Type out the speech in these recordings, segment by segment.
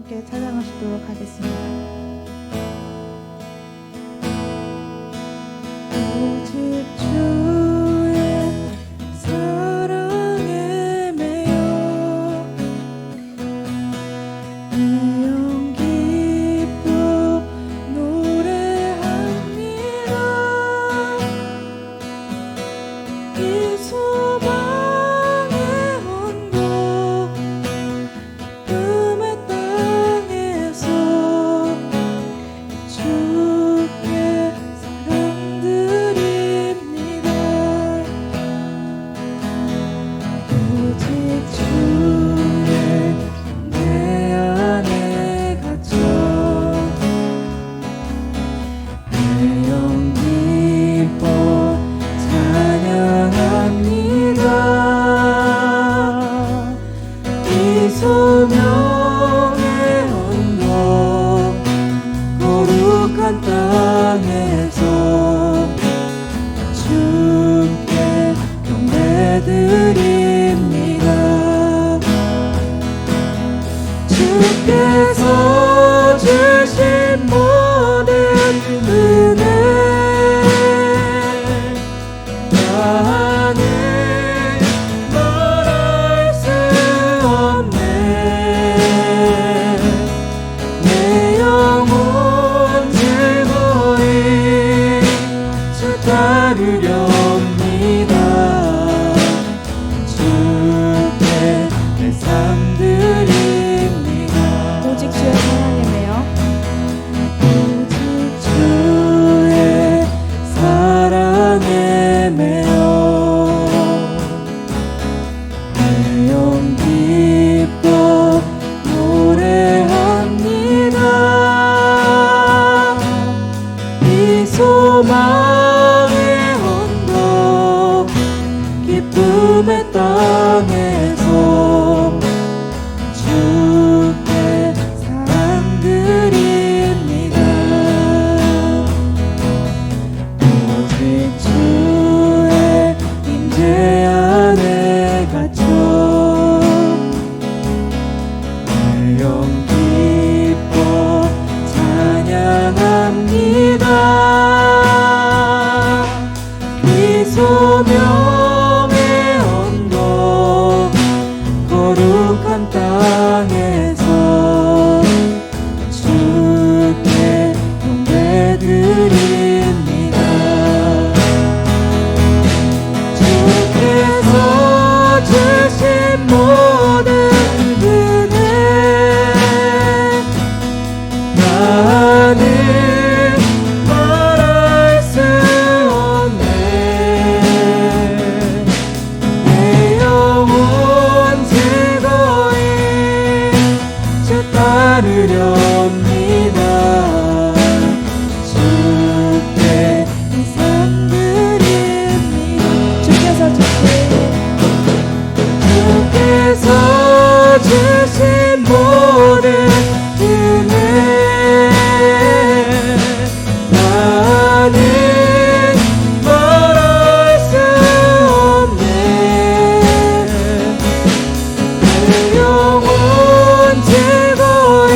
함께 찬양하시도록 하겠습니다. 오직 주의 사랑에 매여 내 영 기뻐 노래합니다. 이 소망의 언덕 꿈의 땅에서 주께 사랑드립니다. 오직 주의 내 안에 갇혀 내 영 기뻐 찬양합니다. 이 소명의 언덕 거룩한 땅에서 주께 경배드립니다. 주께서 주신 모든 은혜 나는 말할 수 없네. 내 영혼 즐거이 주 따르렵니다. 주께 내 삶 드립니다. 오직 주의 사랑에 매여 오직 주의 사랑에 매여 내 영 기뻐 노래합니다. 이 소망의 언덕 기쁨의 땅에서 주께 사랑드립니다. 오직 주의 임재 안에 갇혀 내 영 기뻐 찬양합니다. 이 소명의 언덕 거룩한 땅에서 주께 경배드립니다. 주께서 주신 모든 은혜 나는 말할 수 없네. 내 영혼 즐거이 주 따르렵니다. 주께 내 삶 드립니다. 주께서 주신 모든 은혜 나는 말할 수 없네. 내 영혼 즐거이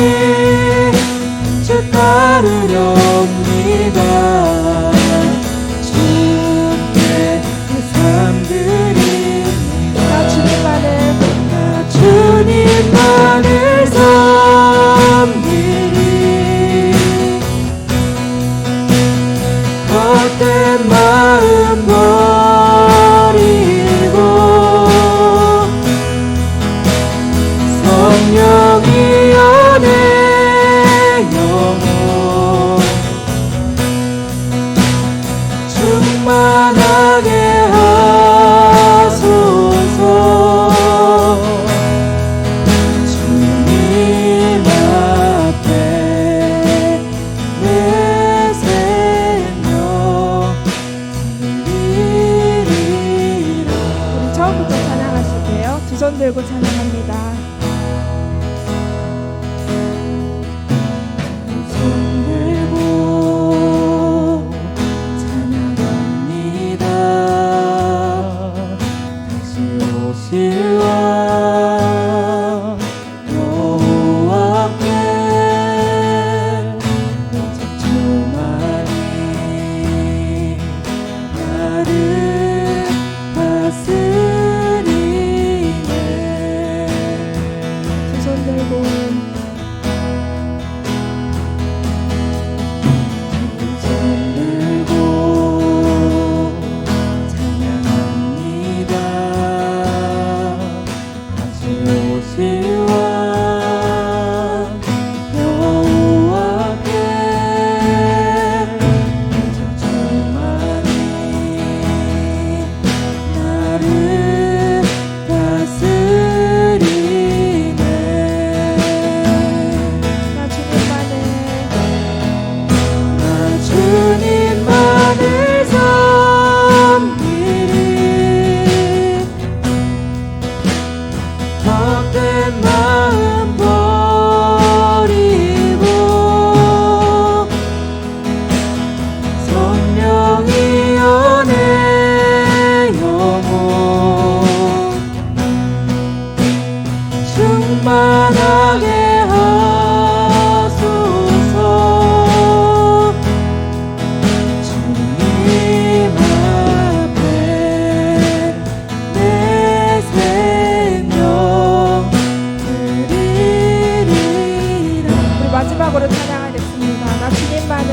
마지막으로 찬양하겠습니다. 나 주님만을,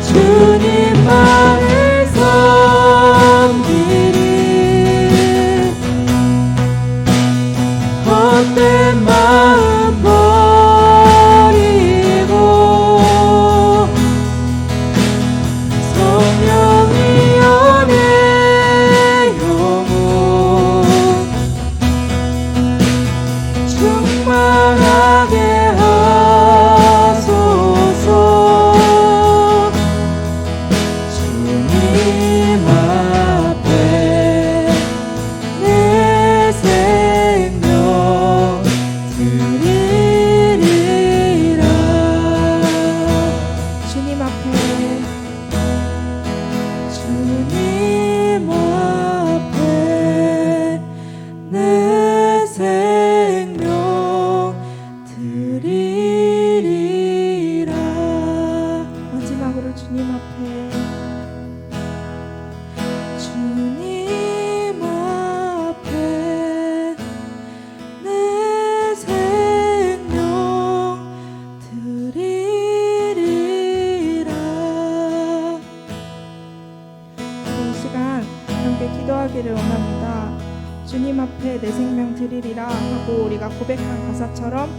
주님만을 섬기리. 헛된 마음 버리고 성령이여 내 영혼 충만하게 하소서. 주님 앞에 내 생명 드리리라. 주님 앞에, 주님 앞에 내 생명 드리리라. 마지막으로 주님 앞에, 주님 앞에 내 생명 드리리라. 이 시간 함께 기도하기를 원합니다. 주님 앞에 내 생명 드리리라 하고 우리가 고백한 가사처럼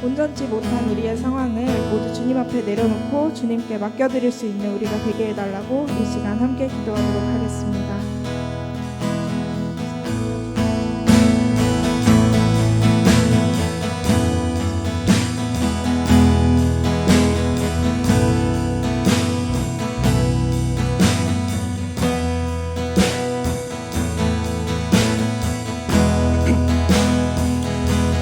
온전치 못한 우리의 상황을 모두 주님 앞에 내려놓고 주님께 맡겨드릴 수 있는 우리가 되게 해달라고 이 시간 함께 기도하도록 하겠습니다.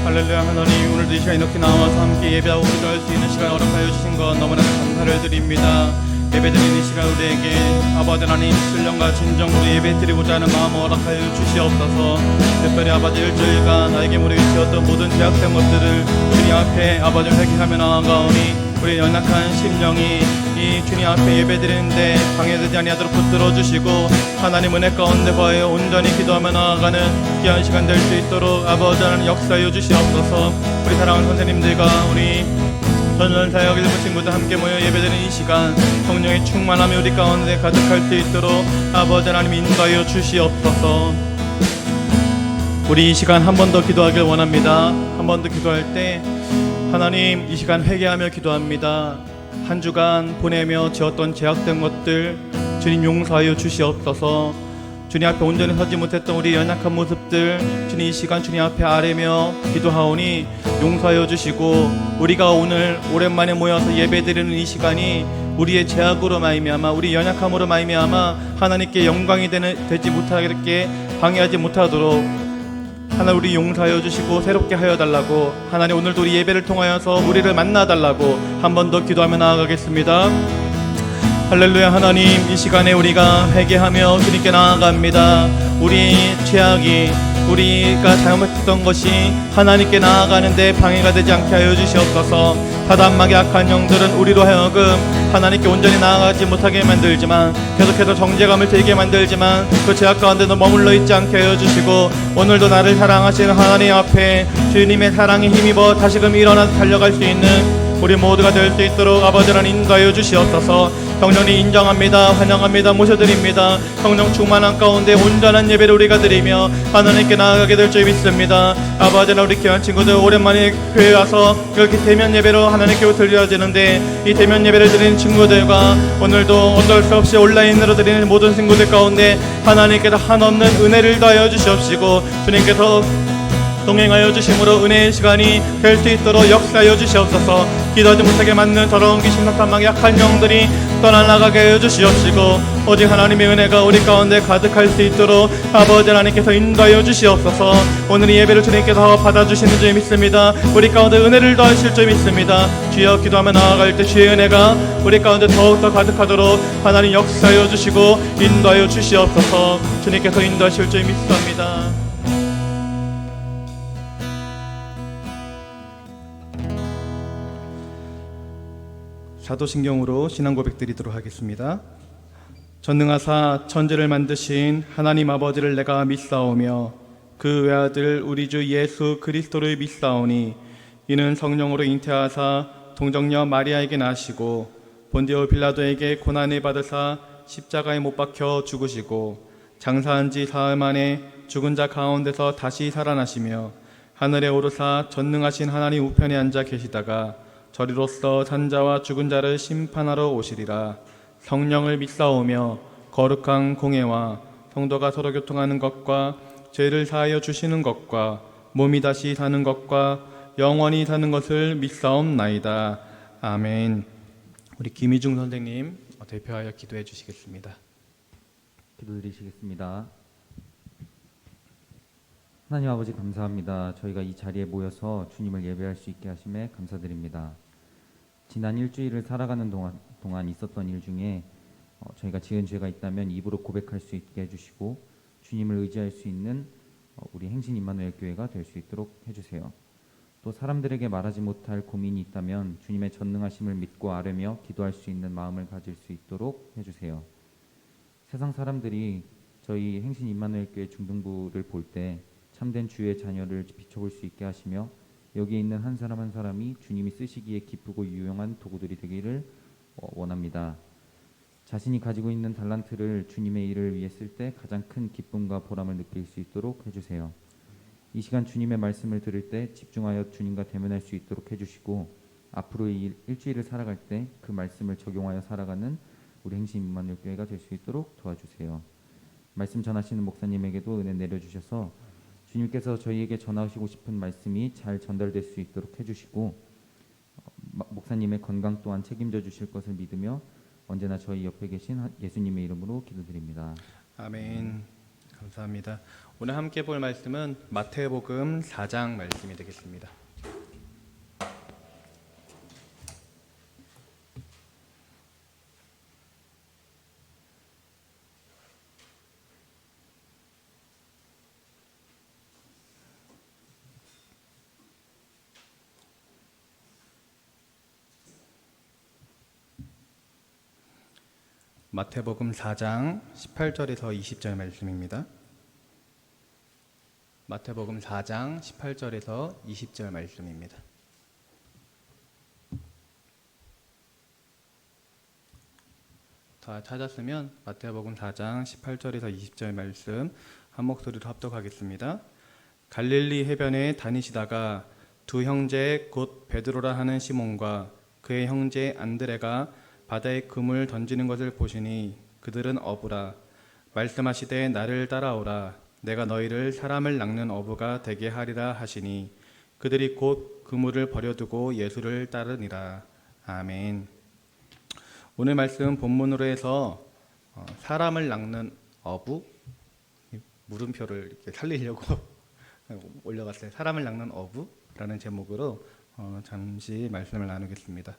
할렐루야. 하나님, 오늘도 이 시간 이렇게 나와서 함께 예배하고 기도할 수 있는 시간 허락하여 주신 것 너무나 감사를 드립니다. 예배드리는 이 시간 우리에게 아버지 하나님 신령과 진정으로 예배드리고자 하는 마음을 허락하여 주시옵소서. 특별히 아버지 일주일간 나에게 모르게 지었던 모든 죄악된 것들을 주님 앞에 아버지 회개하며 나아가오니 우리 연약한 심령이 이 주님 앞에 예배드리는데 방해되지 아니하도록 붙들어 주시고 하나님 은혜 가운데 거하여 온전히 기도하며 나아가는 귀한 시간 될 수 있도록 아버지 하나님 역사하여 주시옵소서. 우리 사랑하는 선생님들과 우리 전원 사역 일부 친구들 함께 모여 예배드리는 이 시간 성령의 충만함이 우리 가운데 가득할 수 있도록 아버지 하나님 인도하여 주시옵소서. 우리 이 시간 한 번 더 기도하길 원합니다. 한 번 더 기도할 때 하나님, 이 시간 회개하며 기도합니다. 한 주간 보내며 지었던 죄악된 것들 주님 용서하여 주시옵소서. 주님 앞에 온전히 서지 못했던 우리 연약한 모습들 주님 이 시간 주님 앞에 아뢰며 기도하오니 용서하여 주시고 우리가 오늘 오랜만에 모여서 예배드리는 이 시간이 우리의 죄악으로 말미암아 우리 연약함으로 말미암아 하나님께 영광이 되지 못하게 방해하지 못하도록 하나님 우리 용서하여 주시고 새롭게 하여 달라고 하나님 오늘도 우리 예배를 통하여서 우리를 만나 달라고 한 번 더 기도하며 나아가겠습니다. 할렐루야. 하나님, 이 시간에 우리가 회개하며 주님께 나아갑니다. 우리 죄악이 우리가 잘못했던 것이 하나님께 나아가는데 방해가 되지 않게 하여 주시옵소서. 사단마귀 악한 영들은 우리로 하여금 하나님께 온전히 나아가지 못하게 만들지만 계속해서 정죄감을 들게 만들지만 그 죄악 가운데도 머물러 있지 않게 하여 주시고 오늘도 나를 사랑하시는 하나님 앞에 주님의 사랑에 힘입어 다시금 일어나서 달려갈 수 있는 우리 모두가 될 수 있도록 아버지 하나님 인도하여 주시옵소서. 성령님 인정합니다. 환영합니다. 모셔드립니다. 성령 충만한 가운데 온전한 예배를 우리가 드리며 하나님께 나아가게 될 줄 믿습니다. 아버지 하나님, 우리 귀한 친구들 오랜만에 교회 와서 이렇게 대면 예배로 하나님께 드려지는데 이 대면 예배를 드리는 친구들과 오늘도 어쩔 수 없이 온라인으로 드리는 모든 친구들 가운데 하나님께서 한없는 은혜를 더하여 주시옵시고 주님께서 동행하여 주심으로 은혜의 시간이 될 수 있도록 역사하여 주시옵소서. 기도하지 못하게 만든 더러운 귀신 사탄망의 약한 영들이 떠나나가게 하여 주시옵시고 오직 하나님의 은혜가 우리 가운데 가득할 수 있도록 아버지 하나님께서 인도하여 주시옵소서. 오늘 이 예배를 주님께서 받아주시는 줄 믿습니다. 우리 가운데 은혜를 더하실 줄 믿습니다. 주여, 기도하며 나아갈 때 주의 은혜가 우리 가운데 더욱더 가득하도록 하나님 역사하여 주시고 인도하여 주시옵소서. 주님께서 인도하실 줄 믿습니다. 사도신경으로 신앙 고백 드리도록 하겠습니다. 전능하사 천지를 만드신 하나님 아버지를 내가 믿사오며 그 외아들 우리 주 예수 그리스도를 믿사오니 이는 성령으로 잉태하사 동정녀 마리아에게 나시고 본디오 빌라도에게 고난을 받으사 십자가에 못 박혀 죽으시고 장사한 지 사흘 만에 죽은 자 가운데서 다시 살아나시며 하늘에 오르사 전능하신 하나님 우편에 앉아 계시다가 저리로서 산자와 죽은 자를 심판하러 오시리라. 성령을 믿사오며 거룩한 공예와 성도가 서로 교통하는 것과 죄를 사하여 주시는 것과 몸이 다시 사는 것과 영원히 사는 것을 믿사옵나이다. 아멘. 우리 김희중 선생님 대표하여 기도해 주시겠습니다. 기도드리시겠습니다. 하나님 아버지 감사합니다. 저희가 이 자리에 모여서 주님을 예배할 수 있게 하심에 감사드립니다. 지난 일주일을 살아가는 동안 있었던 일 중에 저희가 지은 죄가 있다면 입으로 고백할 수 있게 해주시고 주님을 의지할 수 있는 우리 행신 임마누엘 교회가 될 수 있도록 해주세요. 또 사람들에게 말하지 못할 고민이 있다면 주님의 전능하심을 믿고 아뢰며 기도할 수 있는 마음을 가질 수 있도록 해주세요. 세상 사람들이 저희 행신 임마누엘 교회 중등부를 볼 때 참된 주의 자녀를 비춰볼 수 있게 하시며 여기에 있는 한 사람 한 사람이 주님이 쓰시기에 기쁘고 유용한 도구들이 되기를 원합니다. 자신이 가지고 있는 달란트를 주님의 일을 위해 쓸 때 가장 큰 기쁨과 보람을 느낄 수 있도록 해주세요. 이 시간 주님의 말씀을 들을 때 집중하여 주님과 대면할 수 있도록 해주시고 앞으로 이 일주일을 살아갈 때 그 말씀을 적용하여 살아가는 우리 행신 임마누엘 교회가 될 수 있도록 도와주세요. 말씀 전하시는 목사님에게도 은혜 내려주셔서 주님께서 저희에게 전하시고 싶은 말씀이 잘 전달될 수 있도록 해주시고 목사님의 건강 또한 책임져 주실 것을 믿으며 언제나 저희 옆에 계신 예수님의 이름으로 기도드립니다. 아멘. 감사합니다. 오늘 함께 볼 말씀은 마태복음 4장 말씀이 되겠습니다. 마태복음 4장 18절에서 20절 말씀입니다. 마태복음 4장 18절에서 20절 말씀입니다. 다 찾았으면 마태복음 4장 18절에서 20절 말씀 한 목소리로 합독하겠습니다. 갈릴리 해변에 다니시다가 두 형제 곧 베드로라 하는 시몬과 그의 형제 안드레가 바다에 그물 던지는 것을 보시니 그들은 어부라. 말씀하시되 나를 따라오라. 내가 너희를 사람을 낚는 어부가 되게 하리라 하시니 그들이 곧 그물을 버려두고 예수를 따르니라. 아멘. 오늘 말씀 본문으로 해서 사람을 낚는 어부, 물음표를 이렇게 살리려고 올려봤어요. 사람을 낚는 어부라는 제목으로 잠시 말씀을 나누겠습니다.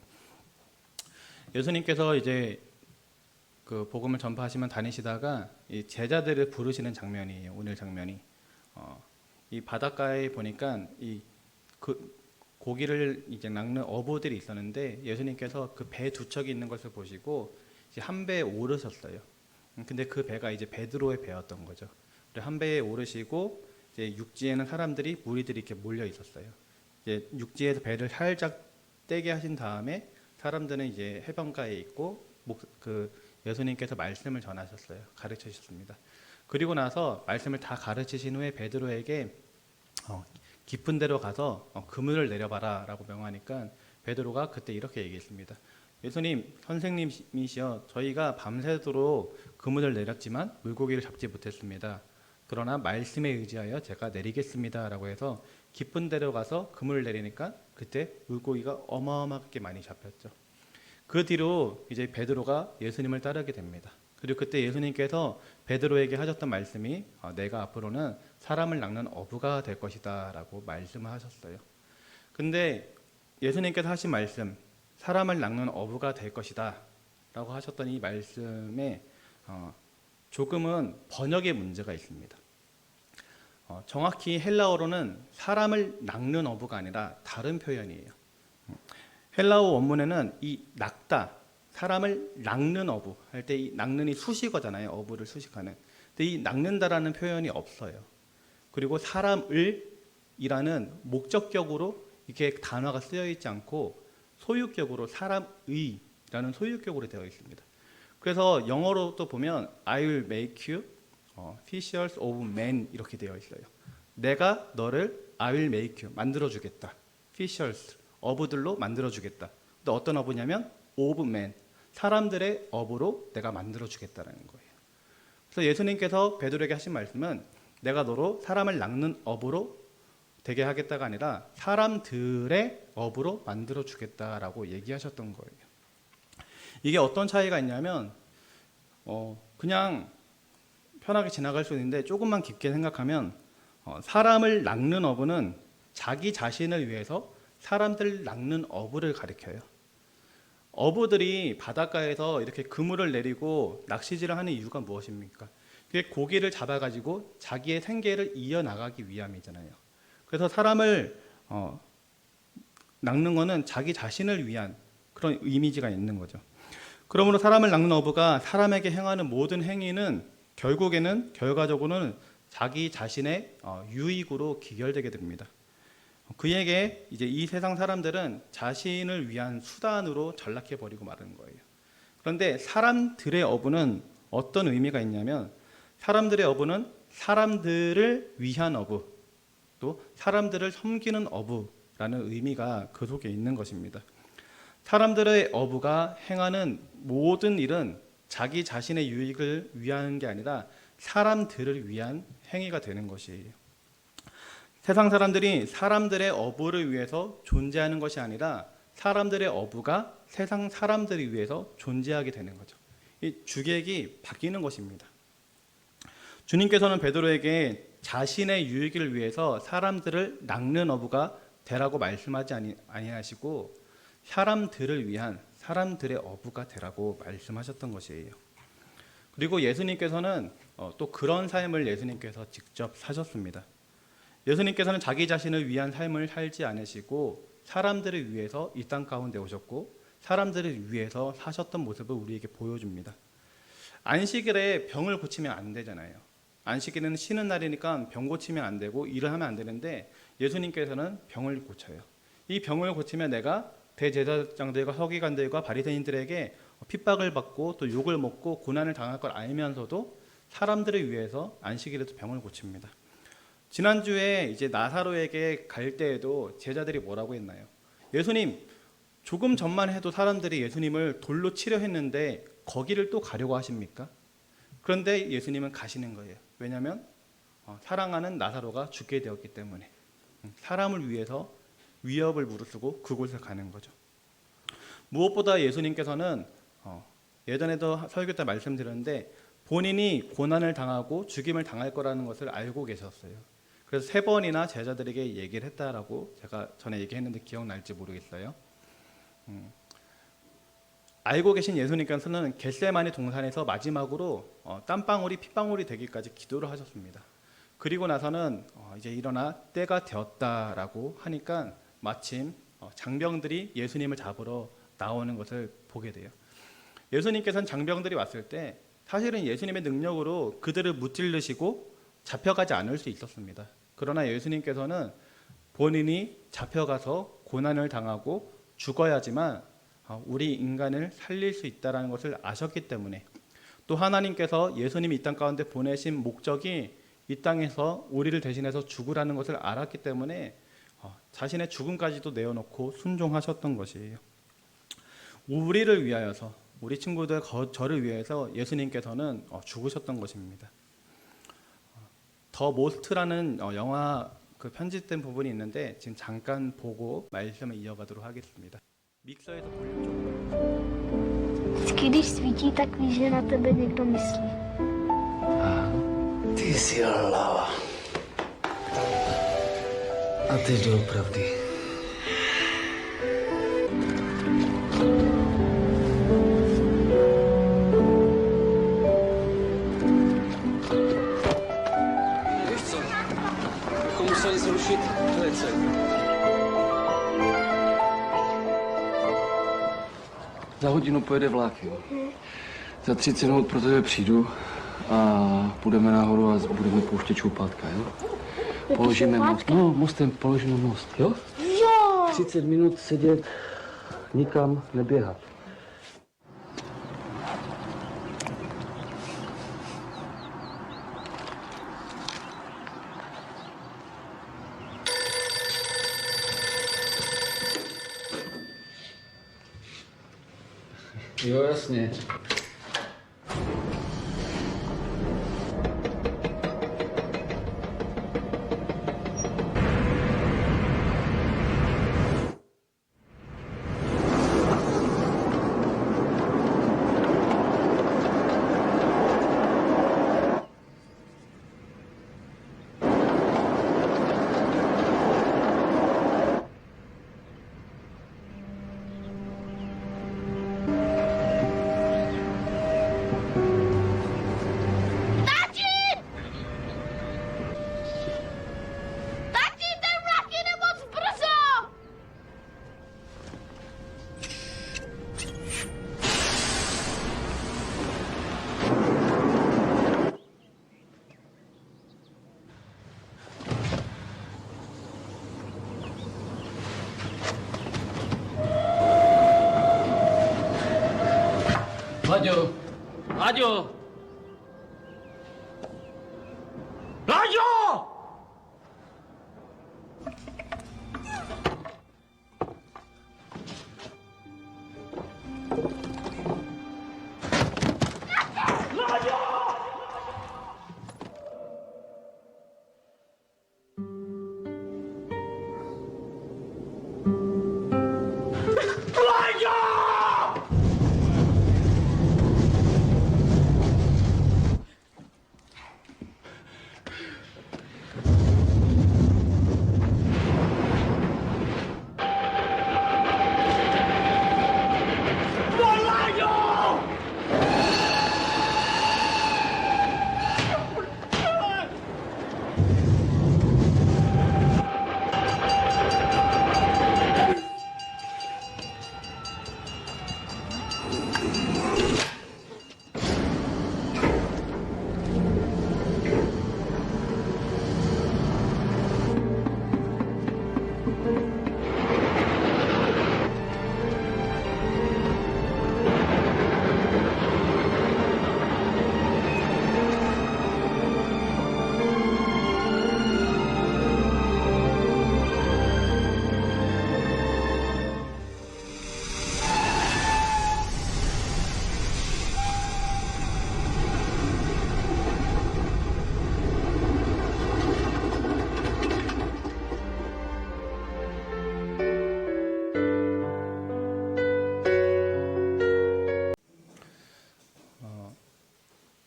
예수님께서 이제 그 복음을 전파하시면 다니시다가 이 제자들을 부르시는 장면이에요. 오늘 장면이 이 바닷가에 보니까 이 그 고기를 이제 낚는 어부들이 있었는데 예수님께서 그 배 두 척이 있는 것을 보시고 이제 한 배에 오르셨어요. 근데 그 배가 이제 베드로의 배였던 거죠. 한 배에 오르시고 이제 육지에는 사람들이 무리들이 이렇게 몰려 있었어요. 이제 육지에서 배를 살짝 떼게 하신 다음에 사람들은 이제 해변가에 있고 그 예수님께서 말씀을 전하셨어요. 가르치셨습니다. 그리고 나서 말씀을 다 가르치신 후에 베드로에게 깊은 데로 가서 그물을 내려봐라 라고 명하니까 베드로가 그때 이렇게 얘기했습니다. 예수님, 선생님이시여 저희가 밤새도록 그물을 내렸지만 물고기를 잡지 못했습니다. 그러나 말씀에 의지하여 제가 내리겠습니다 라고 해서 깊은 데로 가서 그물을 내리니까 그때 물고기가 어마어마하게 많이 잡혔죠. 그 뒤로 이제 베드로가 예수님을 따르게 됩니다. 그리고 그때 예수님께서 베드로에게 하셨던 말씀이 내가 앞으로는 사람을 낚는 어부가 될 것이다 라고 말씀을 하셨어요. 근데 예수님께서 하신 말씀, 사람을 낚는 어부가 될 것이다 라고 하셨던 이 말씀에 조금은 번역의 문제가 있습니다. 정확히 헬라어로는 사람을 낚는 어부가 아니라 다른 표현이에요. 헬라어 원문에는 이 낚다, 사람을 낚는 어부 할 때 이 낚는이 수식어잖아요. 어부를 수식하는. 근데 이 낚는다라는 표현이 없어요. 그리고 사람을 이라는 목적격으로 이게 단어가 쓰여 있지 않고 소유격으로 사람의라는 소유격으로 되어 있습니다. 그래서 영어로 또 보면 I will make you fishers of men 이렇게 되어 있어요. 내가 너를 I will make you 만들어주겠다. fishers 어부들로 만들어주겠다. 근데 어떤 어부냐면 of men 사람들의 어부로 내가 만들어주겠다라는 거예요. 그래서 예수님께서 베드로에게 하신 말씀은 내가 너로 사람을 낚는 어부로 되게 하겠다가 아니라 사람들의 어부로 만들어주겠다라고 얘기하셨던 거예요. 이게 어떤 차이가 있냐면 그냥 편하게 지나갈 수 있는데 조금만 깊게 생각하면 사람을 낚는 어부는 자기 자신을 위해서 사람들을 낚는 어부를 가리켜요. 어부들이 바닷가에서 이렇게 그물을 내리고 낚시질을 하는 이유가 무엇입니까? 그게 고기를 잡아가지고 자기의 생계를 이어나가기 위함이잖아요. 그래서 사람을 낚는 거는 자기 자신을 위한 그런 이미지가 있는 거죠. 그러므로 사람을 낚는 어부가 사람에게 행하는 모든 행위는 결과적으로는 자기 자신의 유익으로 기결되게 됩니다. 그에게 이제 이 세상 사람들은 자신을 위한 수단으로 전락해 버리고 마는 거예요. 그런데 사람들의 어부는 어떤 의미가 있냐면 사람들의 어부는 사람들을 위한 어부, 또 사람들을 섬기는 어부라는 의미가 그 속에 있는 것입니다. 사람들의 어부가 행하는 모든 일은 자기 자신의 유익을 위한 게 아니라 사람들을 위한 행위가 되는 것이에요. 세상 사람들이 사람들의 어부를 위해서 존재하는 것이 아니라 사람들의 어부가 세상 사람들을 위해서 존재하게 되는 거죠. 이 주객이 바뀌는 것입니다. 주님께서는 베드로에게 자신의 유익을 위해서 사람들을 낚는 어부가 되라고 말씀하지 아니하시고 사람들을 위한 사람들의 어부가 되라고 말씀하셨던 것이에요. 그리고 예수님께서는 또 그런 삶을 예수님께서 직접 사셨습니다. 예수님께서는 자기 자신을 위한 삶을 살지 않으시고 사람들을 위해서 이 땅 가운데 오셨고 사람들을 위해서 사셨던 모습을 우리에게 보여줍니다. 안식일에 병을 고치면 안 되잖아요. 안식일은 쉬는 날이니까 병 고치면 안 되고 일을 하면 안 되는데 예수님께서는 병을 고쳐요. 이 병을 고치면 내가 대제사장들과 서기관들과 바리새인들에게 핍박을 받고 또 욕을 먹고 고난을 당할 걸 알면서도 사람들을 위해서 안식일에도 병을 고칩니다. 지난주에 이제 나사로에게 갈 때에도 제자들이 뭐라고 했나요? 예수님, 조금 전만 해도 사람들이 예수님을 돌로 치려 했는데 거기를 또 가려고 하십니까? 그런데 예수님은 가시는 거예요. 왜냐하면 사랑하는 나사로가 죽게 되었기 때문에 사람을 위해서 위협을 무릅쓰고 그곳을 가는 거죠. 무엇보다 예수님께서는 예전에도 설교 때 말씀드렸는데 본인이 고난을 당하고 죽임을 당할 거라는 것을 알고 계셨어요. 그래서 3번이나 제자들에게 얘기를 했다라고 제가 전에 얘기했는데 기억날지 모르겠어요. 알고 계신 예수님께서는 겟세마니 동산에서 마지막으로 땀방울이 핏방울이 되기까지 기도를 하셨습니다. 그리고 나서는 이제 일어나 때가 되었다라고 하니까 마침 장병들이 예수님을 잡으러 나오는 것을 보게 돼요. 예수님께서는 장병들이 왔을 때 사실은 예수님의 능력으로 그들을 무찔르시고 잡혀가지 않을 수 있었습니다. 그러나 예수님께서는 본인이 잡혀가서 고난을 당하고 죽어야지만 우리 인간을 살릴 수 있다는 것을 아셨기 때문에 또 하나님께서 예수님이 이 땅 가운데 보내신 목적이 이 땅에서 우리를 대신해서 죽으라는 것을 알았기 때문에 자신의 죽음까지도 내어놓고 순종하셨던 것이에요. 우리를 위하여서 우리 친구들 저를 위해서 예수님께서는 죽으셨던 것입니다. 더 모스트라는 영화 그 편집된 부분이 있는데 지금 잠깐 보고 말씀을 이어가도록 하겠습니다. 믹서에서 볼륨 조금. Vždycky, když svítí, tak víš, že na tebe někdo myslí. Ty jsi hlava. A teď doopravdy. Víš co? Bychom museli zrušit velice. Za hodinu pojede vlak, jo. Za 30 minut pro tebe přijdu a půjdeme nahoru a budeme pouštět čoupátka, jo? Položíme most. No, mostem položíme most, jo? Jo! 30 minut sedět, nikam neběhat. Jo, jasně. Tati, ten vlak jede moc brzo! Láďo! Láďo! Láďo!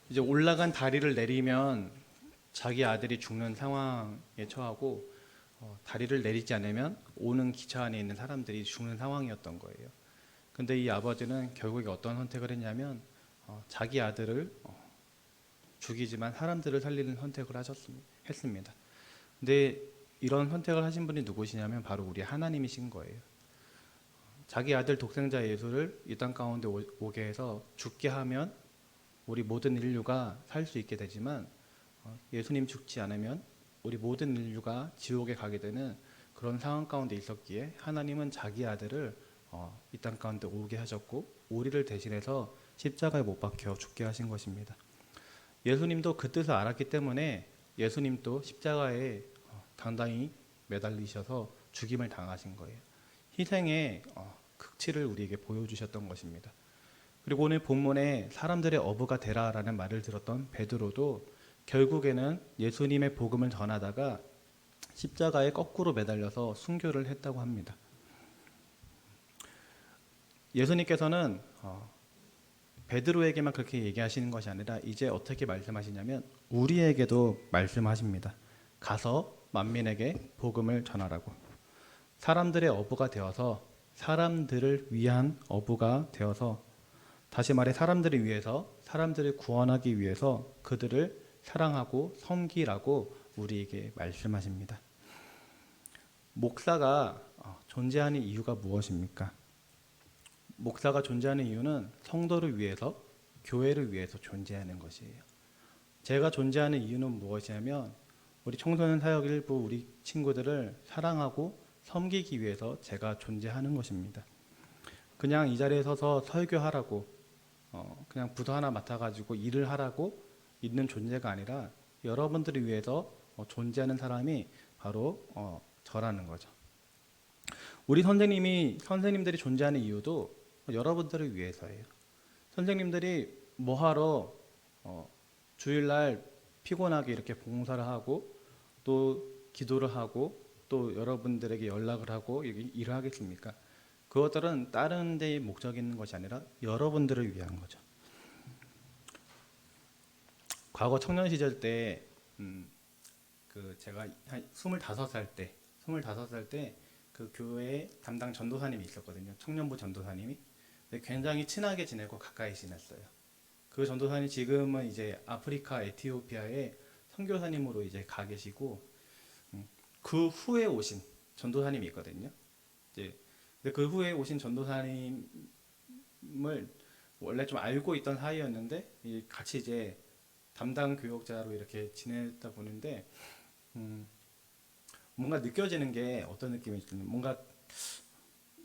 이제 올라간 다리를 내리면 자기 아들이 죽는 상황에 처하고 다리를 내리지 않으면 오는 기차 안에 있는 사람들이 죽는 상황이었던 거예요. 근데 이 아버지는 결국에 어떤 선택을 했냐면 자기 아들을 죽이지만 사람들을 살리는 선택을 했습니다. 근데 이런 선택을 하신 분이 누구시냐면 바로 우리 하나님이신 거예요. 자기 아들 독생자 예수를 이 땅 가운데 오게 해서 죽게 하면 우리 모든 인류가 살 수 있게 되지만 예수님 죽지 않으면 우리 모든 인류가 지옥에 가게 되는 그런 상황 가운데 있었기에 하나님은 자기 아들을 이 땅 가운데 오게 하셨고 우리를 대신해서 십자가에 못 박혀 죽게 하신 것입니다. 예수님도 그 뜻을 알았기 때문에 예수님도 십자가에 당당히 매달리셔서 죽임을 당하신 거예요. 희생의 극치를 우리에게 보여주셨던 것입니다. 그리고 오늘 본문에 사람들의 어부가 되라라는 말을 들었던 베드로도 결국에는 예수님의 복음을 전하다가 십자가에 거꾸로 매달려서 순교를 했다고 합니다. 예수님께서는 베드로에게만 그렇게 얘기하시는 것이 아니라 이제 어떻게 말씀하시냐면 우리에게도 말씀하십니다. 가서 만민에게 복음을 전하라고. 사람들의 어부가 되어서 사람들을 위한 어부가 되어서 다시 말해 사람들을 위해서 사람들을 구원하기 위해서 그들을 사랑하고 섬기라고 우리에게 말씀하십니다. 목사가 존재하는 이유가 무엇입니까? 목사가 존재하는 이유는 성도를 위해서 교회를 위해서 존재하는 것이에요. 제가 존재하는 이유는 무엇이냐면 우리 청소년 사역 일부 우리 친구들을 사랑하고 섬기기 위해서 제가 존재하는 것입니다. 그냥 이 자리에 서서 설교하라고 그냥 부서 하나 맡아가지고 일을 하라고 있는 존재가 아니라 여러분들을 위해서 존재하는 사람이 바로 저라는 거죠. 우리 선생님들이 존재하는 이유도 여러분들을 위해서예요. 선생님들이 뭐하러 주일날 피곤하게 이렇게 봉사를 하고 또 기도를 하고 또 여러분들에게 연락을 하고 일을 하겠습니까? 그것들은 다른 데에 목적이 있는 것이 아니라 여러분들을 위한 거죠. 과거 청년 시절 때 제가 한 25살 때 그 교회에 담당 전도사님이 있었거든요. 청년부 전도사님이. 근데 굉장히 친하게 지내고 가까이 지냈어요. 그 전도사님 지금은 이제 아프리카 에티오피아에 선교사님으로 이제 가 계시고 그 후에 오신 전도사님이 있거든요. 이제 근데 그 후에 오신 전도사님을 원래 좀 알고 있던 사이였는데 같이 이제 담당 교역자로 이렇게 지내다 보는데 뭔가 느껴지는 게 어떤 느낌이 드냐면 뭔가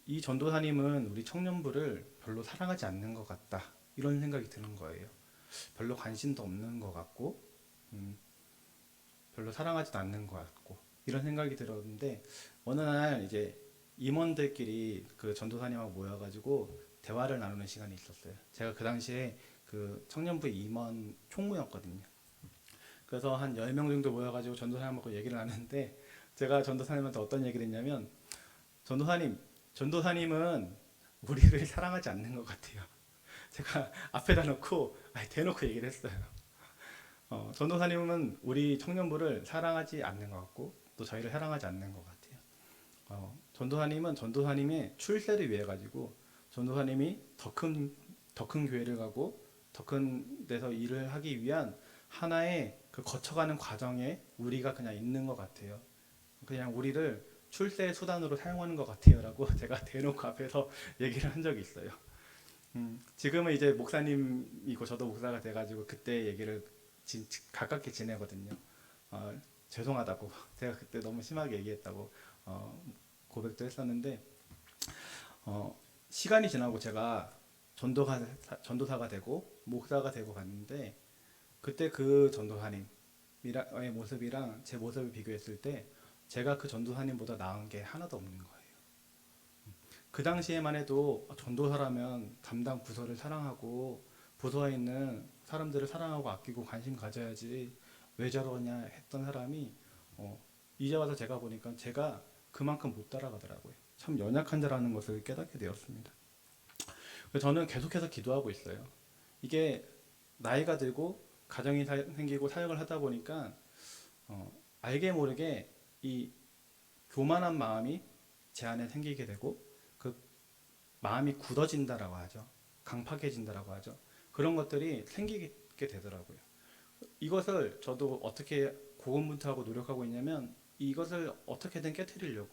이 전도사님은 우리 청년부를 별로 사랑하지 않는 것 같다 이런 생각이 드는 거예요. 별로 관심도 없는 것 같고 별로 사랑하지도 않는 것 같고 이런 생각이 들었는데 어느 날 이제 임원들끼리 그 전도사님하고 모여가지고 대화를 나누는 시간이 있었어요. 제가 그 당시에 그 청년부 임원 총무였거든요. 그래서 한 10명 정도 모여가지고 전도사님하고 얘기를 나누는데 제가 전도사님한테 어떤 얘기를 했냐면 전도사님은 우리를 사랑하지 않는 것 같아요. 제가 앞에다 놓고 대놓고 얘기를 했어요. 전도사님은 우리 청년부를 사랑하지 않는 것 같고 또 저희를 사랑하지 않는 것 같아요. 전도사님은 전도사님의 출세를 위해 가지고 전도사님이 더 큰 교회를 가고 더 큰 데서 일을 하기 위한 하나의 그 거쳐가는 과정에 우리가 그냥 있는 것 같아요. 그냥 우리를 출세의 수단으로 사용하는 것 같아요라고 제가 대놓고 앞에서 얘기를 한 적이 있어요. 지금은 이제 목사님이고 저도 목사가 돼가지고 그때 얘기를 가깝게 지내거든요. 죄송하다고 제가 그때 너무 심하게 얘기했다고 고백도 했었는데 시간이 지나고 제가 전도사가 되고 목사가 되고 갔는데 그때 그 전도사님의 모습이랑 제 모습을 비교했을 때 제가 그 전도사님보다 나은 게 하나도 없는 거예요. 그 당시에만 해도 전도사라면 담당 부서를 사랑하고 부서에 있는 사람들을 사랑하고 아끼고 관심 가져야지 왜 저러냐 했던 사람이 이제 와서 제가 보니까 제가 그만큼 못 따라가더라고요. 참 연약한 자라는 것을 깨닫게 되었습니다. 그래서 저는 계속해서 기도하고 있어요. 이게 나이가 들고 가정이 생기고 사역을 하다 보니까 알게 모르게 이 교만한 마음이 제 안에 생기게 되고 그 마음이 굳어진다라고 하죠. 강팍해진다라고 하죠. 그런 것들이 생기게 되더라고요. 이것을 저도 어떻게 고군분투하고 노력하고 있냐면 이것을 어떻게든 깨트리려고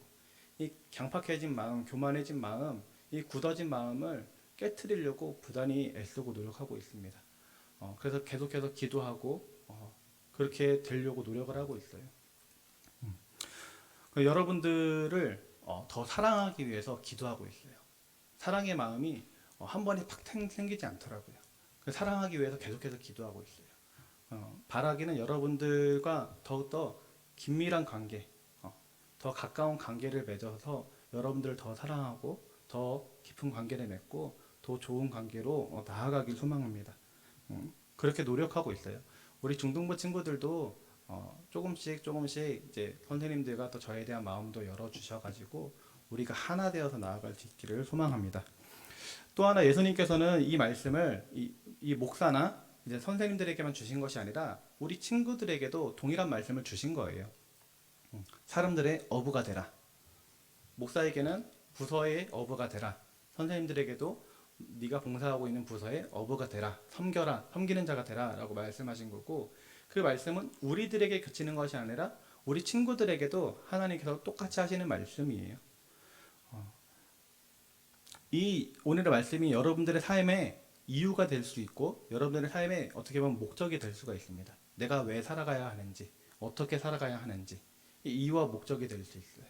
이 강팍해진 마음, 교만해진 마음, 이 굳어진 마음을 깨트리려고 부단히 애쓰고 노력하고 있습니다. 그래서 계속해서 기도하고 그렇게 되려고 노력을 하고 있어요. 여러분들을 더 사랑하기 위해서 기도하고 있어요. 사랑의 마음이 한 번에 팍 생기지 않더라고요. 사랑하기 위해서 계속해서 기도하고 있어요. 바라기는 여러분들과 더욱더 긴밀한 관계, 더 가까운 관계를 맺어서 여러분들을 더 사랑하고 더 깊은 관계를 맺고 더 좋은 관계로 나아가길 소망합니다. 그렇게 노력하고 있어요. 우리 중등부 친구들도 조금씩 이제 선생님들과 또 저에 대한 마음도 열어주셔가지고 우리가 하나 되어서 나아갈 수 있기를 소망합니다. 또 하나 예수님께서는 이 말씀을 이 목사나 이제 선생님들에게만 주신 것이 아니라 우리 친구들에게도 동일한 말씀을 주신 거예요. 사람들의 어부가 되라. 목사에게는 부서의 어부가 되라. 선생님들에게도 네가 봉사하고 있는 부서의 어부가 되라. 섬겨라. 섬기는 자가 되라. 라고 말씀하신 거고 그 말씀은 우리들에게 그치는 것이 아니라 우리 친구들에게도 하나님께서 똑같이 하시는 말씀이에요. 이 오늘의 말씀이 여러분들의 삶에 이유가 될 수 있고 여러분들의 삶에 어떻게 보면 목적이 될 수가 있습니다. 내가 왜 살아가야 하는지 어떻게 살아가야 하는지 이 이유와 목적이 될 수 있어요.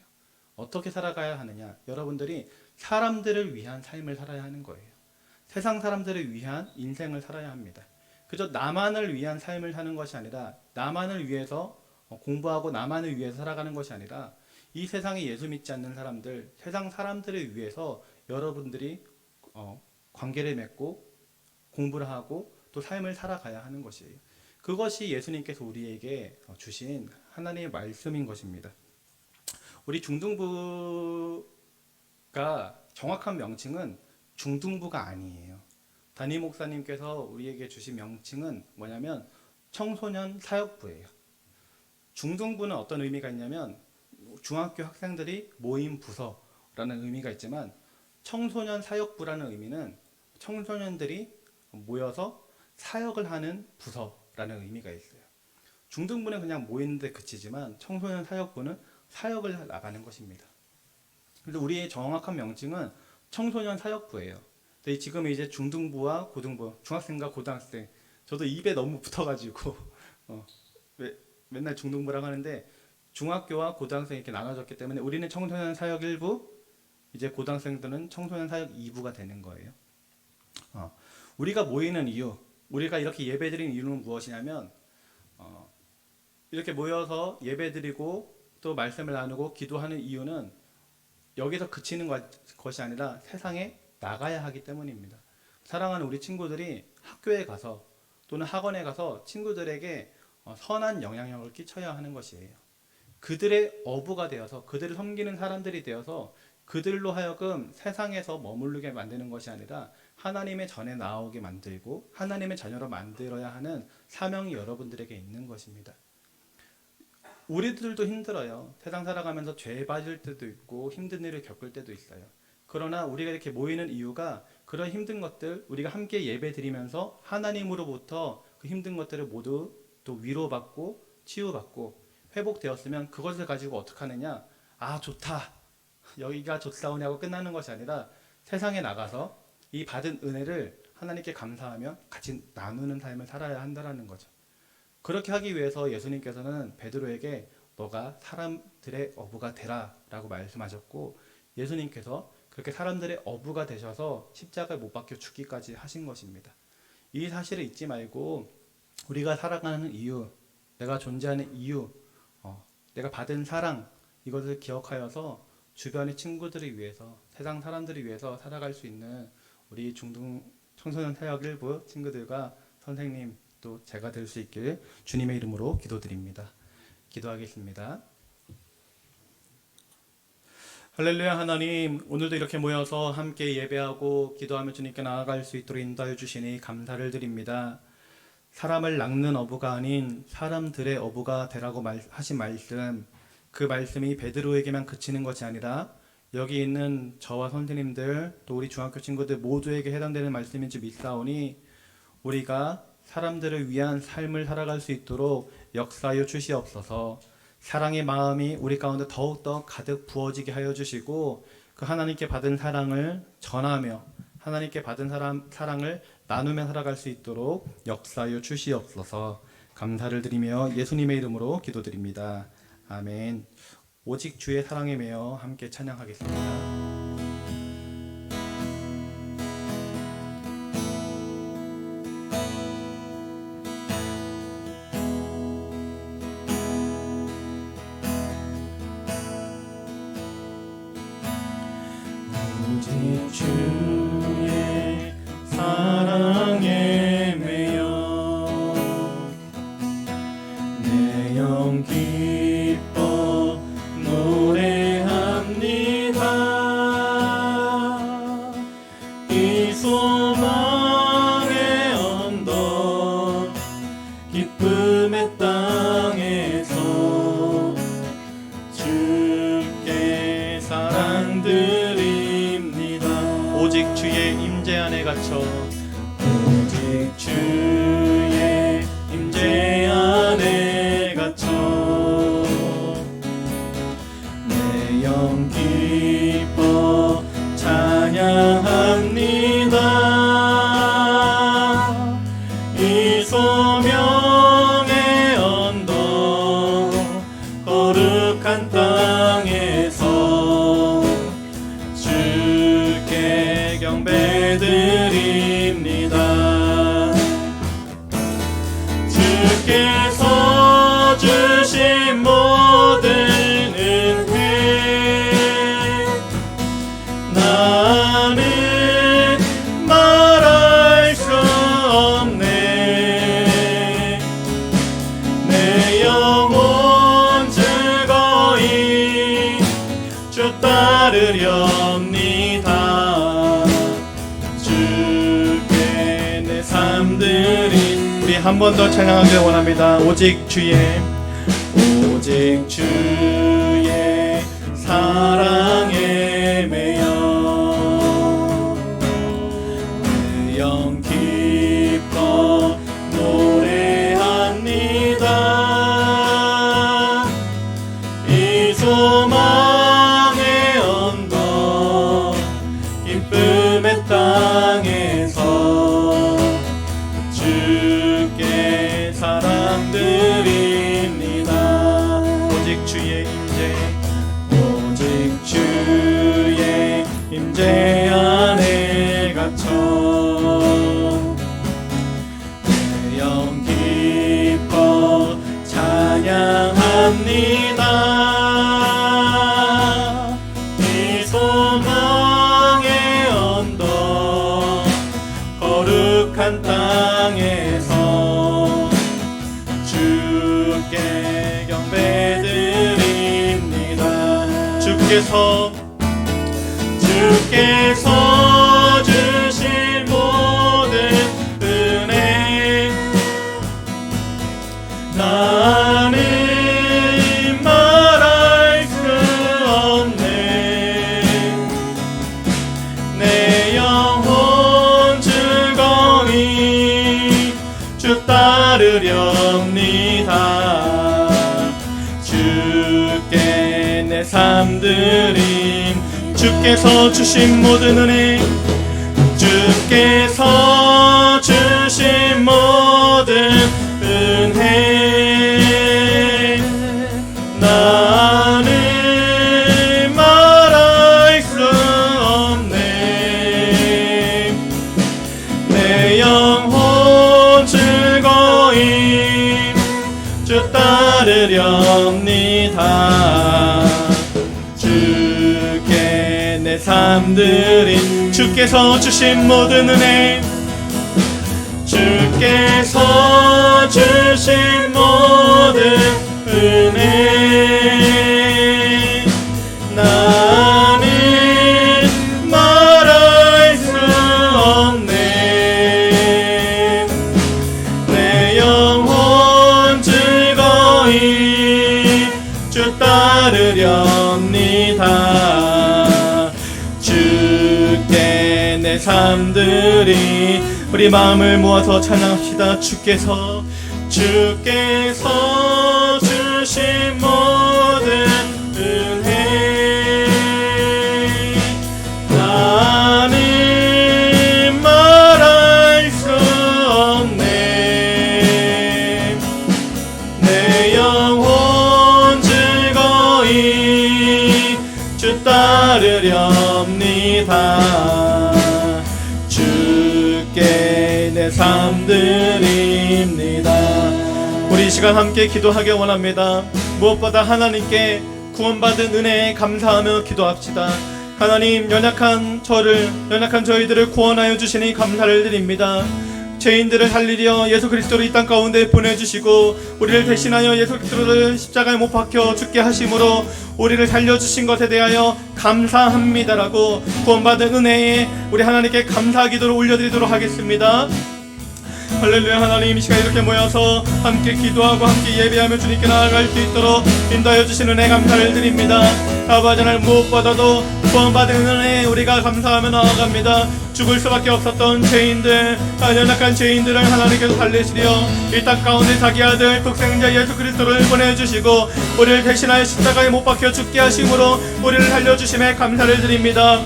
어떻게 살아가야 하느냐? 여러분들이 사람들을 위한 삶을 살아야 하는 거예요. 세상 사람들을 위한 인생을 살아야 합니다. 그저 나만을 위한 삶을 사는 것이 아니라 나만을 위해서 공부하고 나만을 위해서 살아가는 것이 아니라 이 세상에 예수 믿지 않는 사람들, 세상 사람들을 위해서 여러분들이 관계를 맺고 공부를 하고 또 삶을 살아가야 하는 것이에요. 그것이 예수님께서 우리에게 주신 하나님의 말씀인 것입니다. 우리 중등부가 정확한 명칭은 중등부가 아니에요. 담임 목사님께서 우리에게 주신 명칭은 뭐냐면 청소년 사역부예요. 중등부는 어떤 의미가 있냐면 중학교 학생들이 모임 부서라는 의미가 있지만 청소년 사역부라는 의미는 청소년들이 모여서 사역을 하는 부서라는 의미가 있어요. 중등부는 그냥 모이는 데 그치지만 청소년 사역부는 사역을 나가는 것입니다. 그래서 우리의 정확한 명칭은 청소년 사역부예요. 근데 지금 이제 중등부와 고등부, 중학생과 고등학생, 저도 입에 너무 붙어가지고 맨날 중등부라고 하는데 중학교와 고등학생 이렇게 나눠졌기 때문에 우리는 청소년 사역 1부, 이제 고등학생들은 청소년 사역 2부가 되는 거예요. 우리가 모이는 이유, 우리가 이렇게 예배드리는 이유는 무엇이냐면 이렇게 모여서 예배드리고 또 말씀을 나누고 기도하는 이유는 여기서 그치는 것이 아니라 세상에 나가야 하기 때문입니다. 사랑하는 우리 친구들이 학교에 가서 또는 학원에 가서 친구들에게 선한 영향력을 끼쳐야 하는 것이에요. 그들의 어부가 되어서 그들을 섬기는 사람들이 되어서 그들로 하여금 세상에서 머무르게 만드는 것이 아니라 하나님의 전에 나오게 만들고 하나님의 자녀로 만들어야 하는 사명이 여러분들에게 있는 것입니다. 우리들도 힘들어요. 세상 살아가면서 죄에 빠질 때도 있고 힘든 일을 겪을 때도 있어요. 그러나 우리가 이렇게 모이는 이유가 그런 힘든 것들, 우리가 함께 예배 드리면서 하나님으로부터 그 힘든 것들을 모두 또 위로받고 치유받고 회복되었으면 그것을 가지고 어떻게 하느냐? 아, 좋다, 여기가 좋사오냐고 끝나는 것이 아니라 세상에 나가서 이 받은 은혜를 하나님께 감사하며 같이 나누는 삶을 살아야 한다는 거죠. 그렇게 하기 위해서 예수님께서는 베드로에게 너가 사람들의 어부가 되라 라고 말씀하셨고, 예수님께서 그렇게 사람들의 어부가 되셔서 십자가에 못 박혀 죽기까지 하신 것입니다. 이 사실을 잊지 말고 우리가 살아가는 이유, 내가 존재하는 이유, 내가 받은 사랑, 이것을 기억하여서 주변의 친구들을 위해서, 세상 사람들을 위해서 살아갈 수 있는 우리 중등 청소년 사역 1부 친구들과 선생님 또 제가 될 수 있길 주님의 이름으로 기도드립니다. 기도하겠습니다. 할렐루야. 하나님, 오늘도 이렇게 모여서 함께 예배하고 기도하며 주님께 나아갈 수 있도록 인도하여 주시니 감사를 드립니다. 사람을 낚는 어부가 아닌 사람들의 어부가 되라고 하신 말씀, 그 말씀이 베드로에게만 그치는 것이 아니라 여기 있는 저와 선생님들 또 우리 중학교 친구들 모두에게 해당되는 말씀인 줄 믿사오니 우리가 사람들을 위한 삶을 살아갈 수 있도록 역사하여 주시옵소서. 사랑의 마음이 우리 가운데 더욱더 가득 부어지게 하여 주시고 그 하나님께 받은 사랑을 전하며 하나님께 받은 사랑을 나누며 살아갈 수 있도록 역사하여 주시옵소서. 감사를 드리며 예수님의 이름으로 기도드립니다. 아멘. 오직 주의 사랑에 매여 함께 찬양하겠습니다. 오직 주의 사랑에 매여 내 영 기뻐 노래합니다. 이 소망의 언덕 기쁨의 땅에서 주께 사랑드립니다. 오직 주의 임재 안에 갇혀 오직 주의 임재 안에 갇혀 내 영 기뻐 찬양합니다. 이 소명의 언덕 거룩한 땅에서 경배드립니다. 주께서 주신 모든 은혜 나는 말할 수 없네. 내 영혼 즐거이 주 따르렵니다. 주께 내 삶 드린 우리 한 번 더 찬양하길 원합니다. 오직 주의 사랑에 매여 내 영 기뻐 노래합니다. 이 소망의 언덕 기쁨의 땅에서 주께 사랑 드립니다. 오직 주의 임재 안에 갇혀 내 영 기뻐 찬양합니다. 이 소망의 언덕 거룩한 땅에서 주께 경배드립니다. 주께서 주신 모든 은혜 나는 말할 수 없네. 내 영혼 즐거이 주 따르렵니다. 주께 내 삶 드림 주께서 주신 모든 은혜 주께서 주신 모든 은혜 나는 말할 수 없네. 내 영혼 즐거이 주 따르렵니다. 주께 내 삶 드린 주께서 주신 모든 은혜 주께서 주신 모든 은혜 나는 말할 수 없네. 내 영혼 즐거이 주 따르렵니다. 주께 내 삶 드리 우리 마음을 모아서 찬양합시다. 주께서 주신 모든 은혜 나는 말할 수 없네. 내 영혼 즐거이 주 따르렵니다. 주께 내 삶 드립니다. 우리 이 시간 함께 기도하기 원합니다. 무엇보다 하나님께 구원받은 은혜에 감사하며 기도합시다. 하나님, 연약한 저희들을 구원하여 주시니 감사를 드립니다. 죄인들을 살리려 예수 그리스도를 이 땅 가운데 보내주시고 우리를 대신하여 예수 그리스도를 십자가에 못 박혀 죽게 하심으로 우리를 살려주신 것에 대하여 감사합니다라고 구원받은 은혜에 우리 하나님께 감사 기도를 올려드리도록 하겠습니다. 할렐루야. 하나님, 이 시간 이렇게 모여서 함께 기도하고 함께 예배하며 주님께 나아갈 수 있도록 인도하여 주시는 은혜 감사를 드립니다. 아버지 하나님, 무엇보다도 구원받은 은혜에 우리가 감사하며 나아갑니다. 죽을 수밖에 없었던 죄인들, 연약한 죄인들을 하나님께서 살리시려 이 땅 가운데 자기 아들 독생자 예수 그리스도를 보내주시고 우리를 대신하여 십자가에 못 박혀 죽게 하심으로 우리를 살려주심에 감사를 드립니다.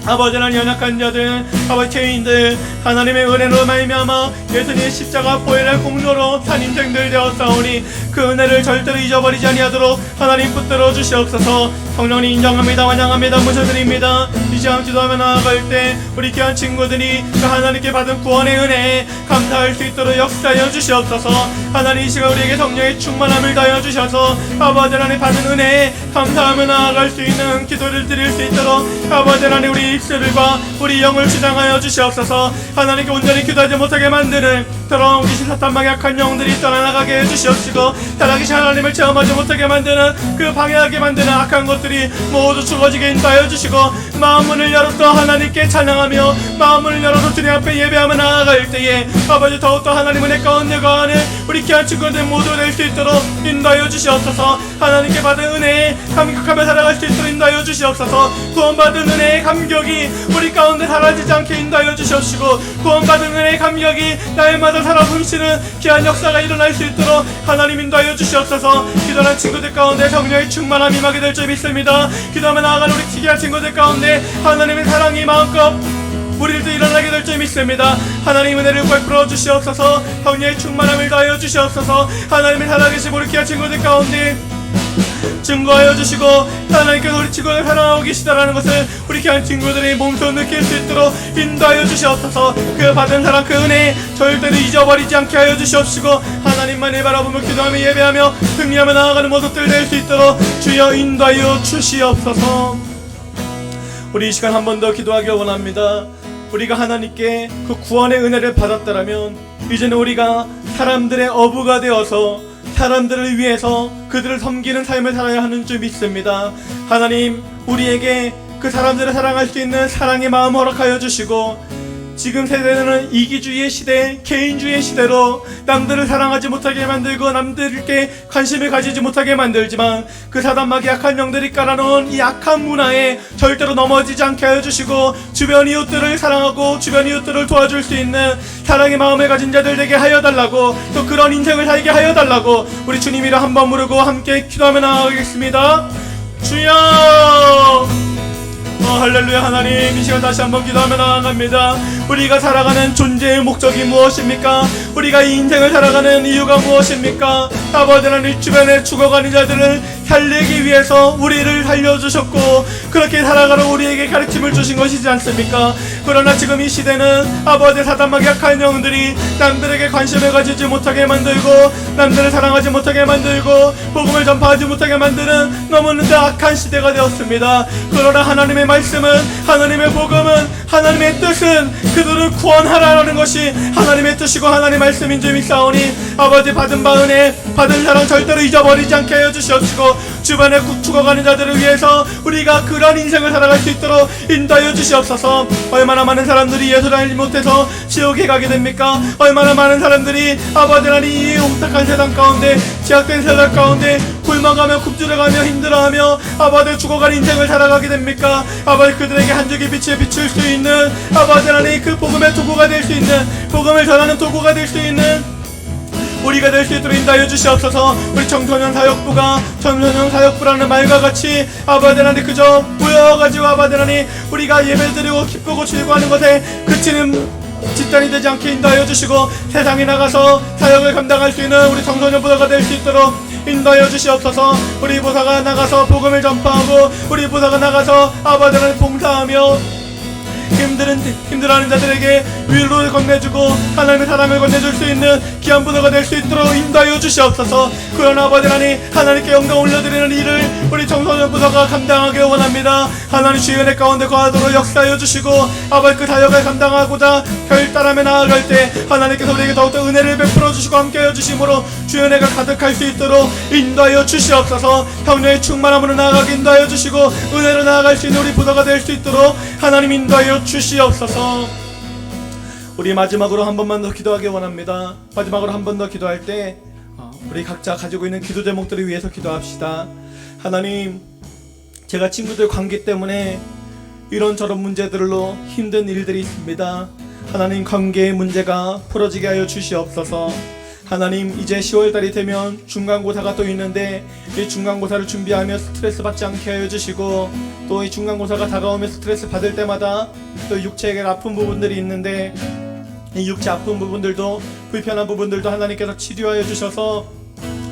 아버지 하나님, 연약한 자들, 아버지 죄인들, 하나님의 은혜로 말미암아 예수님의 십자가 보혈의 공로로 산 인생들 되었사오니 그 은혜를 절대로 잊어버리지 아니하도록 하나님 붙들어 주시옵소서. 성령님 인정합니다. 환영합니다. 모셔드립니다. 이 이 시간 기도하며 나아갈 때 우리 귀한 친구들이 그 하나님께 받은 구원의 은혜에 감사할 수 있도록 역사하여 주시옵소서. 하나님 이 시간 우리에게 성령의 충만함을 더하여 주셔서 아버지 하나님 받은 은혜에 감사하며 나아갈 수 있는 기도를 드릴 수 있도록 아버지 하나님 우리 입술과 우리 영을 주장하여 주시옵소서. 하나님께 온전히 기도하지 못하게 만드는 더러운 귀신 사탄 망약한 영들이 떠나가게 해주시옵시고 살아계신 하나님을 체험하지 못하게 만드는 그 방해하게 만드는 악한 것들이 모두 죽어지게 인도하여 주시고 마음문을 열어서 하나님께 찬양하며 마음문을 열어서 주님 앞에 예배하며 나아갈 때에 아버지 더욱더 하나님 은혜 가운데 거하는 우리 귀한 친구들 모두 될 수 있도록 인도하여 주시옵소서. 하나님께 받은 은혜에 감격하며 살아갈 수 있도록 인도하여 주시옵소서. 구원받은 은혜의 감격이 우리 가운데 사라지지 않게 인도하여 주시옵시고 구원받은 은혜의 감격이 날마다 살아 숨쉬는 귀한 역사가 일어날 수 있도록 하나님 인도하여 주시옵소서. 기도하는 친구들 가운데 성령의 충만함이 임하게 될 줄 믿습니다. 기도하며 나아가는 우리 귀한 친구들 가운데 하나님의 사랑이 마음껏 우리들도 일어나게 될 줄 믿습니다. 하나님 은혜를 베풀어 주시옵소서. 성령의 충만함을 더하여 주시옵소서. 하나님의 살아계신 우리 귀한 친구들 가운데 증거하여 주시고 하나님께서 우리 친구를 사랑하고 계시다라는 것을 우리 귀한 친구들이 몸소 느낄 수 있도록 인도하여 주시옵소서. 그 받은 사랑 그 은혜 절대로 잊어버리지 않게 하여 주시옵시고 하나님만을 바라보며 기도하며 예배하며 승리하며 나아가는 모습들 될 수 있도록 주여 인도하여 주시옵소서. 우리 이 시간 한 번 더 기도하기 원합니다. 우리가 하나님께 그 구원의 은혜를 받았다라면 이제는 우리가 사람들의 어부가 되어서 사람들을 위해서 그들을 섬기는 삶을 살아야 하는 줄 믿습니다. 하나님 우리에게 그 사람들을 사랑할 수 있는 사랑의 마음 허락하여 주시고 지금 세대는 이기주의의 시대, 개인주의의 시대로 남들을 사랑하지 못하게 만들고 남들께 관심을 가지지 못하게 만들지만 그 사단마귀 약한 영들이 깔아놓은 이 악한 문화에 절대로 넘어지지 않게 하여 주시고 주변 이웃들을 사랑하고 주변 이웃들을 도와줄 수 있는 사랑의 마음을 가진 자들 되게 하여 달라고 또 그런 인생을 살게 하여 달라고 우리 주님이라 한번 부르고 함께 기도하며 나아가겠습니다. 주여 할렐루야. 하나님 이 시간 다시 한번 기도하며 나아갑니다. 우리가 살아가는 존재의 목적이 무엇입니까? 우리가 이 인생을 살아가는 이유가 무엇입니까? 아버지 하나님 주변에 죽어가는 자들을 살리기 위해서 우리를 살려주셨고 그렇게 살아가는 우리에게 가르침을 주신 것이지 않습니까? 그러나 지금 이 시대는 아버지 사단마귀 약한 영들이 남들에게 관심을 가지지 못하게 만들고 남들을 사랑하지 못하게 만들고 복음을 전파하지 못하게 만드는 너무나 악한 시대가 되었습니다. 그러나 하나님의 말씀은 하나님의 복음은 하나님의 뜻은 그들을 구원하라는 것이 하나님의 뜻이고 하나님의 말씀인 줄 믿사오니 아버지 받은 바 은혜 받은 사랑 절대로 잊어버리지 않게 하여 주시옵시고 주변에 죽어가는 자들을 위해서 우리가 그런 인생을 살아갈 수 있도록 인도하여 주시옵소서. 얼마나 많은 사람들이 예수를 알지 못해서 지옥에 가게 됩니까? 얼마나 많은 사람들이 아버지 하나님 이 옥탁한 세상 가운데 제약된 세상 가운데 굶어가며 굶주려가며 힘들어하며 아버지 죽어가는 인생을 살아가게 됩니까? 아버지 그들에게 한 줄기 빛을 비출 수 있는 아버지 하나님 그 복음의 도구가 될 수 있는 복음을 전하는 도구가 될 수 있는 우리가 될 수 있도록 인도하여 주시옵소서. 우리 청소년 사역부가 청소년 사역부라는 말과 같이 아버지 하나님 그저 모여가지고 아버지 하나님 우리가 예배드리고 기쁘고 즐거워하는 것에 그치는 집단이 되지 않게 인도하여 주시고 세상에 나가서 사역을 감당할 수 있는 우리 청소년 부사가 될 수 있도록 인도하여 주시옵소서. 우리 부사가 나가서 복음을 전파하고 우리 부사가 나가서 아버지 하나님 봉사하며 힘들어하는 자들에게 위로를 건네주고 하나님의 사랑을 건네줄 수 있는 귀한 부도가 될 수 있도록 인도하여 주시옵소서. 그러나 아버지 하나님 하나님께 영광 올려드리는 일을 우리 청소년 부서가 감당하기 원합니다. 하나님 주의 은혜 가운데 거하도록 역사하여 주시고 아버지 그 사역을 감당하고자 결단하며 나아갈 때 하나님께서 우리에게 더욱더 은혜를 베풀어 주시고 함께하여 주심으로 주의 은혜가 가득할 수 있도록 인도하여 주시옵소서. 성령의 충만함으로 나아가게 인도하여 주시고 은혜로 나아갈 수 있는 우리 부서가 될 수 있도록 하나님 인도하여 주시옵소서. 우리 마지막으로 한 번만 더 기도하기 원합니다. 마지막으로 한 번 더 기도할 때 우리 각자 가지고 있는 기도 제목들을 위해서 기도합시다. 하나님 제가 친구들 관계 때문에 이런저런 문제들로 힘든 일들이 있습니다. 하나님 관계의 문제가 풀어지게 하여 주시옵소서. 하나님 이제 10월달이 되면 중간고사가 또 있는데 이 중간고사를 준비하며 스트레스 받지 않게 하여 주시고 또 이 중간고사가 다가오며 스트레스 받을 때마다 또 육체에 아픈 부분들이 있는데 이 육체 아픈 부분들도 불편한 부분들도 하나님께서 치료하여 주셔서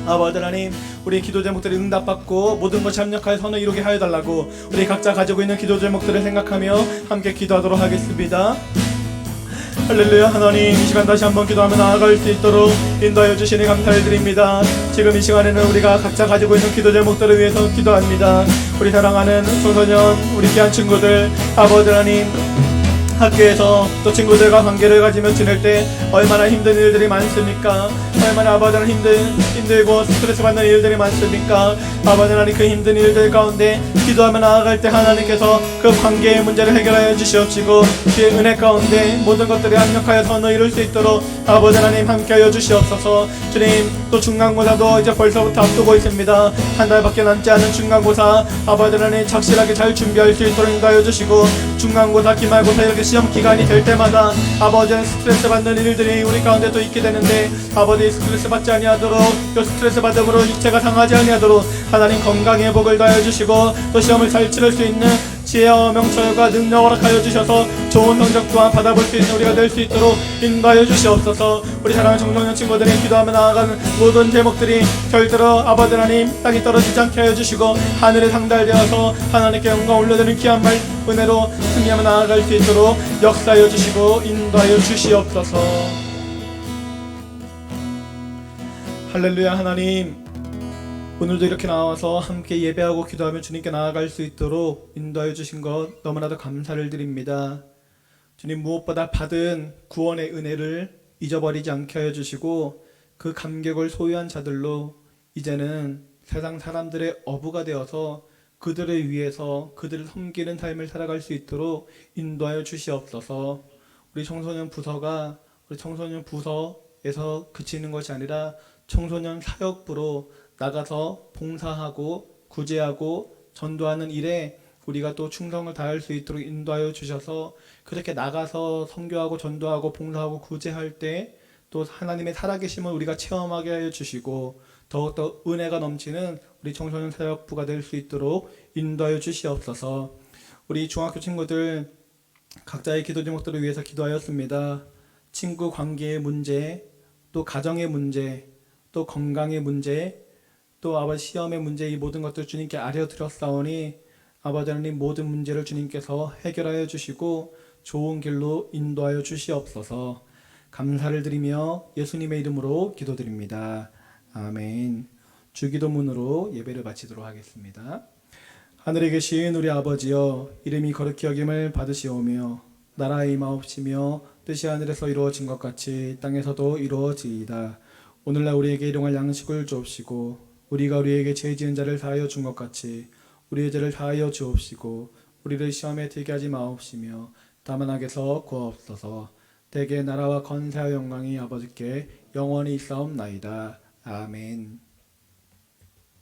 아버지 하나님, 우리 기도 제목들이 응답받고 모든 것이 합력하여 선을 이루게 하여 달라고 우리 각자 가지고 있는 기도 제목들을 생각하며 함께 기도하도록 하겠습니다. 할렐루야. 하나님, 이 시간 다시 한번 기도하며 나아갈 수 있도록 인도하여 주시니 감사를 드립니다. 지금 이 시간에는 우리가 각자 가지고 있는 기도 제목들을 위해서 기도합니다. 우리 사랑하는 청소년, 우리 귀한 친구들, 아버지 하나님, 학교에서 또 친구들과 관계를 가지며 지낼 때 얼마나 힘든 일들이 많습니까? 얼마나 아버지 하나님 힘들고 스트레스 받는 일들이 많습니까? 아버지 하나님, 그 힘든 일들 가운데 기도하며 나아갈 때 하나님께서 그 관계의 문제를 해결하여 주시옵시고 주의 은혜 가운데 모든 것들이 합력하여 선을 이룰 수 있도록 아버지 하나님 함께하여 주시옵소서. 주님, 또 중간고사도 이제 벌써부터 앞두고 있습니다. 한 달밖에 남지 않은 중간고사, 아버지 하나님 착실하게 잘 준비할 수 있도록 인도하여 주시고, 중간고사, 기말고사 이렇게 시험 기간이 될 때마다 아버지 스트레스 받는 일들이 우리 가운데 또 있게 되는데, 아버지 스트레스 받지 아니하도록, 또 스트레스 받음으로 육체가 상하지 아니하도록 하나님 건강의 복을 더하여 주시고, 또 시험을 잘 치를 수 있는 지혜와 명철과 능력을 허락하여 주셔서 좋은 성적 또한 받아볼 수 있는 우리가 될 수 있도록 인도하여 주시옵소서. 우리 사랑하는 청소년 친구들이 기도하며 나아가는 모든 제목들이 절대로 아버지 하나님 땅에 떨어지지 않게 하여 주시고, 하늘에 상달되어서 하나님께 영광 올려드리는 귀한 말 은혜로 승리하며 나아갈 수 있도록 역사하여 주시고 인도하여 주시옵소서. 할렐루야. 하나님, 오늘도 이렇게 나와서 함께 예배하고 기도하며 주님께 나아갈 수 있도록 인도하여 주신 것 너무나도 감사를 드립니다. 주님, 무엇보다 받은 구원의 은혜를 잊어버리지 않게 하여 주시고, 그 감격을 소유한 자들로 이제는 세상 사람들의 어부가 되어서 그들을 위해서 그들을 섬기는 삶을 살아갈 수 있도록 인도하여 주시옵소서. 우리 청소년 부서가 우리 청소년 부서에서 그치는 것이 아니라 청소년 사역부로 나가서 봉사하고 구제하고 전도하는 일에 우리가 또 충성을 다할 수 있도록 인도하여 주셔서, 그렇게 나가서 선교하고 전도하고 봉사하고 구제할 때 또 하나님의 살아계심을 우리가 체험하게 하여 주시고, 더욱더 은혜가 넘치는 우리 청소년 사역부가 될 수 있도록 인도하여 주시옵소서. 우리 중학교 친구들 각자의 기도 제목들을 위해서 기도하였습니다. 친구 관계의 문제, 또 가정의 문제, 또 건강의 문제, 또 아버지 시험의 문제, 이 모든 것들 주님께 아뢰어드렸사오니 아버지 하나님 모든 문제를 주님께서 해결하여 주시고 좋은 길로 인도하여 주시옵소서. 감사를 드리며 예수님의 이름으로 기도드립니다. 아멘. 주기도문으로 예배를 마치도록 하겠습니다. 하늘에 계신 우리 아버지여, 이름이 거룩히 여김을 받으시오며 나라의 임하옵시며 뜻이 하늘에서 이루어진 것 같이 땅에서도 이루어지이다. 오늘날 우리에게 일용할 양식을 주옵시고, 우리가 우리에게 죄 지은 자를 사하여 준 것 같이 우리의 죄를 사하여 주옵시고, 우리를 시험에 들게 하지 마옵시며 다만 악에서 구하옵소서. 대개 나라와 권세와 영광이 아버지께 영원히 있사옵나이다. 아멘.